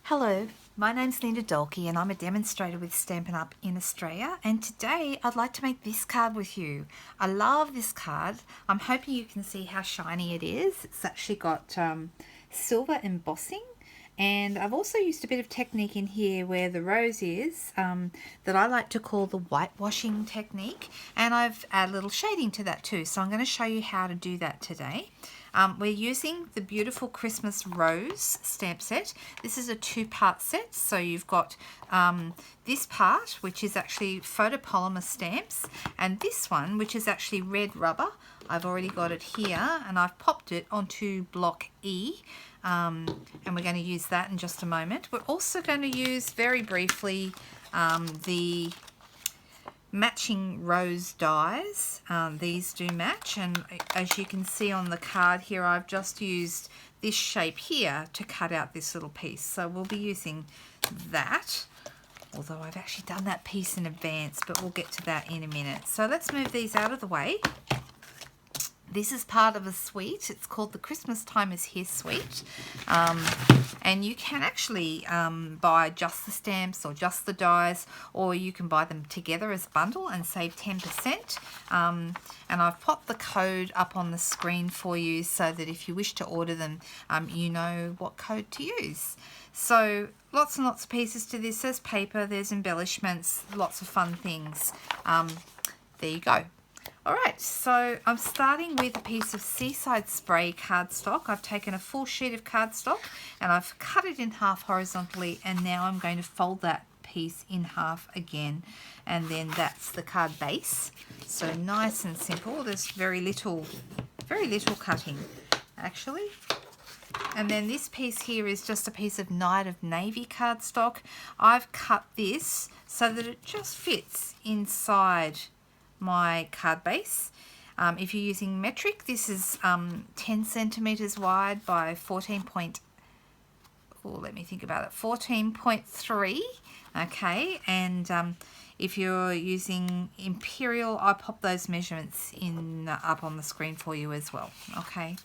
Hello, my name's Linda Dolke and I'm a demonstrator with Stampin' Up! In Australia, and today I'd like to make this card with you. I love this card. I'm hoping you can see how shiny it is. It's actually got silver embossing, and I've also used a bit of technique in here where the rose is that I like to call the whitewashing technique, and I've added a little shading to that too, so I'm going to show you how to do that today. We're using the beautiful Christmas rose stamp set. This is a two-part set, so you've got this part, which is actually photopolymer stamps, and this one, which is actually red rubber. I've already got it here, and I've popped it onto block E, and we're going to use that in just a moment. We're also going to use, very briefly, the matching rose dies. These do match, and as you can see on the card here, I've just used this shape here to cut out this little piece, so we'll be using that, although I've actually done that piece in advance, but we'll get to that in a minute. So let's move these out of the way. This is part of a suite. It's called the Christmas Time Is Here suite, and you can actually buy just the stamps or just the dies, or you can buy them together as a bundle and save 10%. And I've popped the code up on the screen for you so that if you wish to order them, you know what code to use. So lots and lots of pieces to this. There's paper, there's embellishments, lots of fun things. There you go. Alright, so I'm starting with a piece of Seaside Spray cardstock. I've taken a full sheet of cardstock and I've cut it in half horizontally, and now I'm going to fold that piece in half again, and then that's the card base. So nice and simple. There's very little cutting actually. And then this piece here is just a piece of Night of Navy cardstock. I've cut this so that it just fits inside my card base. If you're using metric, this is 10 centimeters wide by 14.3. Okay, and if you're using imperial, I pop those measurements in up on the screen for you as well. Okay,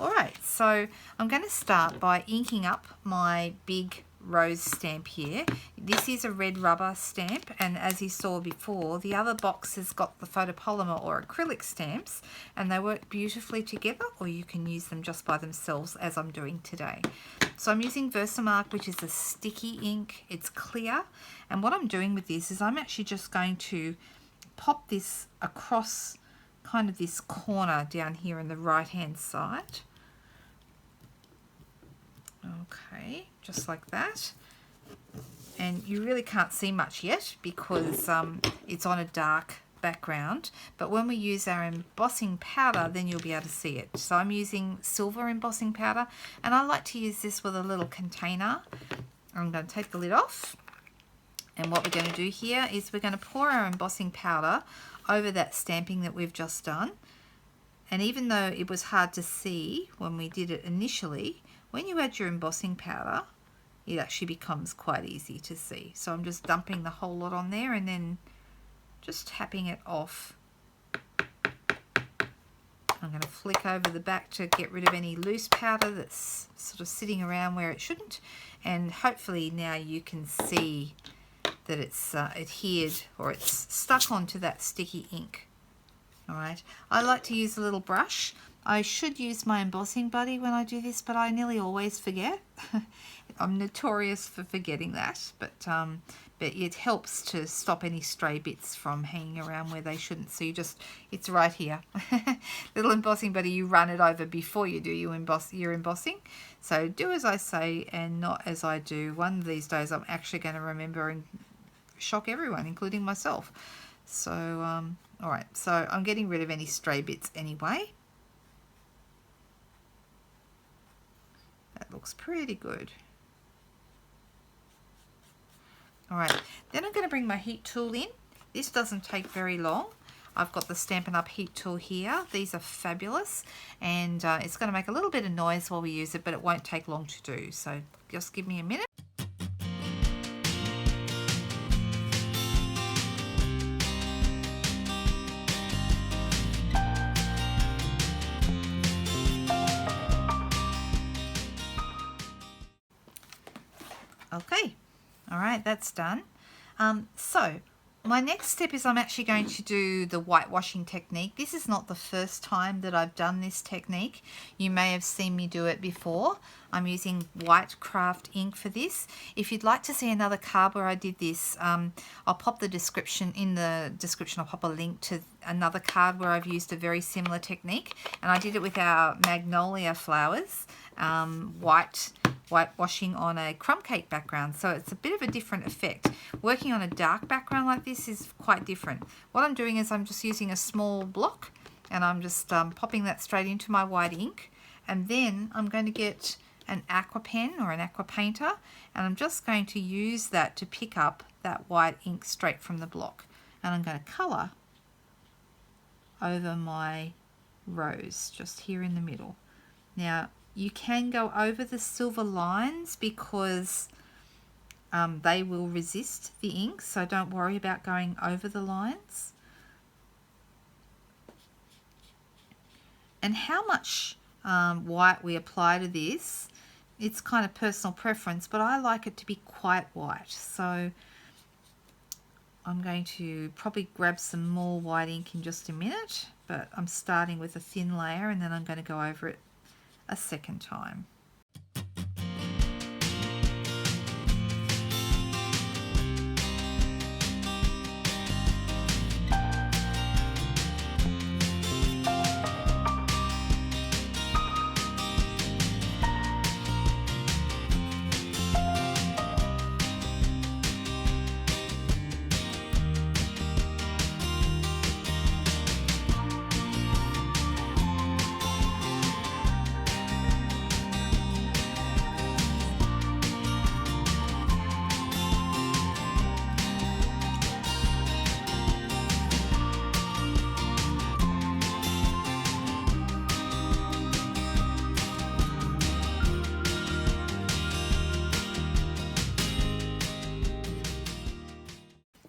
all right, so I'm going to start by inking up my big rose stamp here. This is a red rubber stamp, and as you saw before, the other box has got the photopolymer or acrylic stamps, and they work beautifully together, or you can use them just by themselves as I'm doing today. So I'm using Versamark, which is a sticky ink. It's clear, and what I'm doing with this is I'm actually just going to pop this across kind of this corner down here in the right hand side. Okay, just like that. And you really can't see much yet because it's on a dark background, but when we use our embossing powder, then you'll be able to see it. So I'm using silver embossing powder, and I like to use this with a little container. I'm going to take the lid off, and what we're going to do here is we're going to pour our embossing powder over that stamping that we've just done. And even though it was hard to see when we did it initially, when you add your embossing powder, it actually becomes quite easy to see. So I'm just dumping the whole lot on there and then just tapping it off. I'm going to flick over the back to get rid of any loose powder that's sort of sitting around where it shouldn't. And hopefully now you can see that it's adhered, or it's stuck onto that sticky ink. All right, I like to use a little brush. I should use my embossing buddy when I do this, but I nearly always forget. I'm notorious for forgetting that, but it helps to stop any stray bits from hanging around where they shouldn't. So you just, it's right here. Little embossing buddy, you run it over before you do your embossing. So do as I say and not as I do. One of these days I'm actually going to remember and shock everyone, including myself. So, all right, so I'm getting rid of any stray bits anyway. That looks pretty good. All right, then I'm going to bring my heat tool in. This doesn't take very long. I've got the Stampin' Up! Heat tool here. These are fabulous, and it's going to make a little bit of noise while we use it, but it won't take long to do. So just give me a minute. Okay, that's done. So my next step is I'm actually going to do the whitewashing technique. This is not the first time that I've done this technique. You may have seen me do it before. I'm using white craft ink for this. If you'd like to see another card where I did this, I'll pop the description in the description. I'll pop a link to another card where I've used a very similar technique, and I did it with our magnolia flowers, whitewashing on a crumb cake background, so it's a bit of a different effect. Working on a dark background like this is quite different. What I'm doing is I'm just using a small block, and I'm just popping that straight into my white ink, and then I'm going to get an aqua pen or an aqua painter, and I'm just going to use that to pick up that white ink straight from the block, and I'm going to colour over my rose just here in the middle. Now you can go over the silver lines because they will resist the ink, so don't worry about going over the lines. And how much white we apply to this, it's kind of personal preference, but I like it to be quite white, so I'm going to probably grab some more white ink in just a minute, but I'm starting with a thin layer and then I'm going to go over it a second time.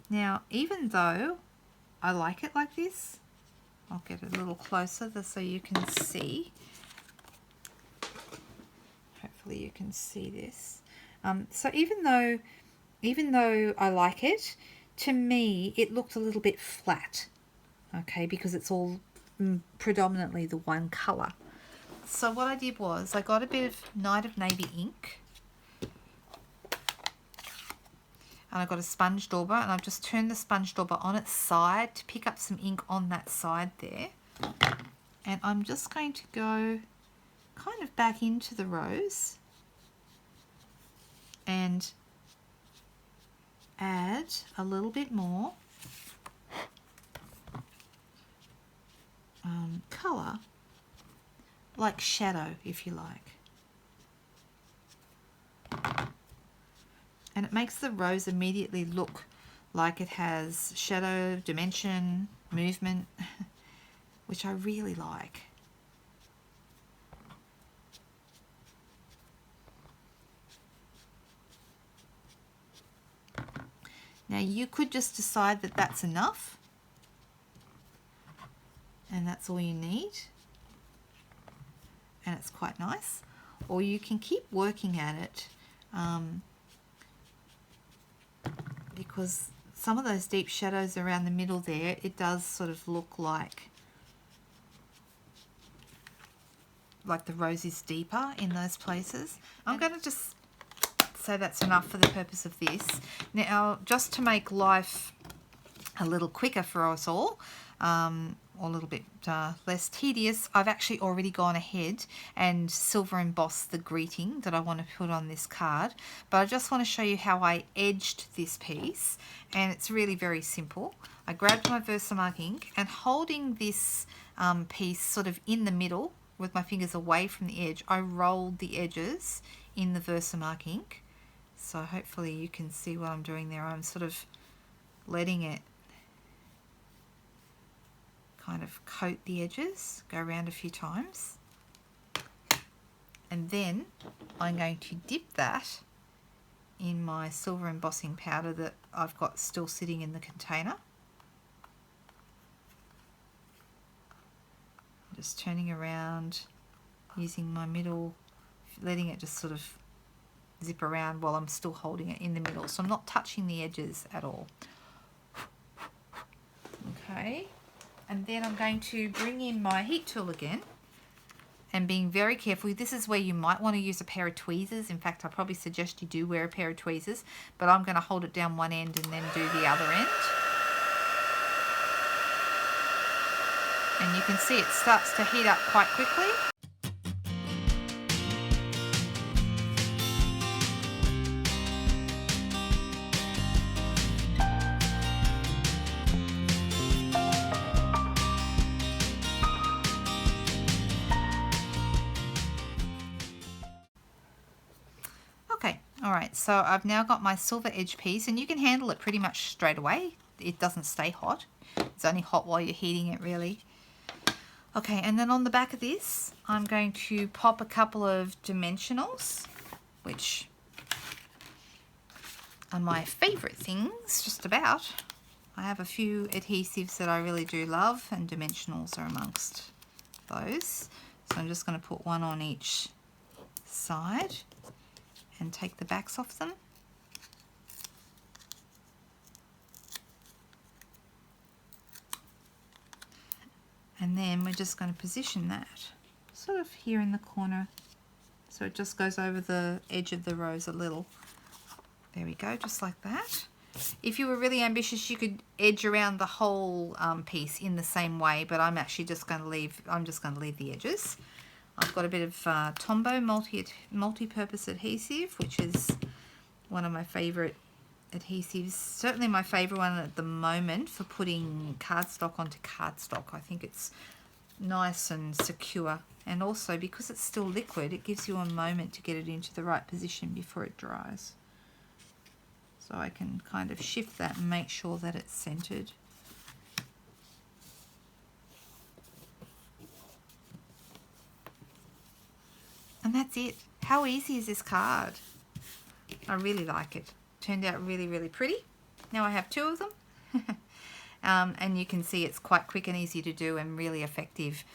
Now, even though I like it like this, I'll get a little closer so you can see. Hopefully you can see this. So even though I like it, to me it looked a little bit flat, okay, because it's all predominantly the one colour. So what I did was I got a bit of Night of Navy ink, and I've got a sponge dauber, and I've just turned the sponge dauber on its side to pick up some ink on that side there. And I'm just going to go kind of back into the rose and add a little bit more colour, like shadow if you like. And it makes the rose immediately look like it has shadow, dimension, movement, which I really like. Now you could just decide that that's enough, and that's all you need, and it's quite nice. Or you can keep working at it, because some of those deep shadows around the middle there, it does sort of look like the rose is deeper in those places. I'm going to just say that's enough for the purpose of this. Now, just to make life a little quicker for us all, or a little bit less tedious, I've actually already gone ahead and silver embossed the greeting that I want to put on this card. But I just want to show you how I edged this piece, and it's really very simple. I grabbed my Versamark ink, and holding this piece sort of in the middle with my fingers away from the edge, I rolled the edges in the Versamark ink. So hopefully you can see what I'm doing there. I'm sort of letting it kind of coat the edges, go around a few times, and then I'm going to dip that in my silver embossing powder that I've got still sitting in the container. Just turning around, using my middle, letting it just sort of zip around while I'm still holding it in the middle. So I'm not touching the edges at all. Okay, and then I'm going to bring in my heat tool again and being very careful. This is where you might want to use a pair of tweezers. In fact, I probably suggest you do wear a pair of tweezers, but I'm going to hold it down one end and then do the other end. And you can see it starts to heat up quite quickly. Okay, all right, so I've now got my silver edge piece, and you can handle it pretty much straight away. It doesn't stay hot. It's only hot while you're heating it, really. Okay, and then on the back of this, I'm going to pop a couple of dimensionals, which are my favorite things, just about. I have a few adhesives that I really do love, and dimensionals are amongst those. So I'm just going to put one on each side and take the backs off them. And then we're just going to position that sort of here in the corner, so it just goes over the edge of the rose a little. There we go, just like that. If you were really ambitious, you could edge around the whole piece in the same way, but I'm actually just going to leave. I'm just going to leave the edges. I've got a bit of Tombow multi-purpose adhesive, which is one of my favourite adhesives. Certainly my favourite one at the moment for putting cardstock onto cardstock. I think it's nice and secure, and also because it's still liquid, it gives you a moment to get it into the right position before it dries. So I can kind of shift that and make sure that it's centered. And that's it. How easy is this card? I really like it. Turned out really, really pretty. Now I have two of them. And you can see it's quite quick and easy to do and really effective.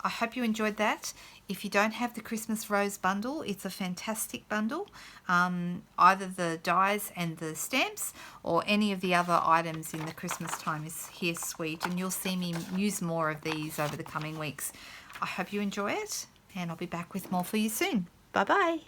I hope you enjoyed that. If you don't have the Christmas Rose bundle, it's a fantastic bundle. Either the dies and the stamps or any of the other items in the Christmas time is here sweet, and you'll see me use more of these over the coming weeks. I hope you enjoy it, and I'll be back with more for you soon. Bye bye.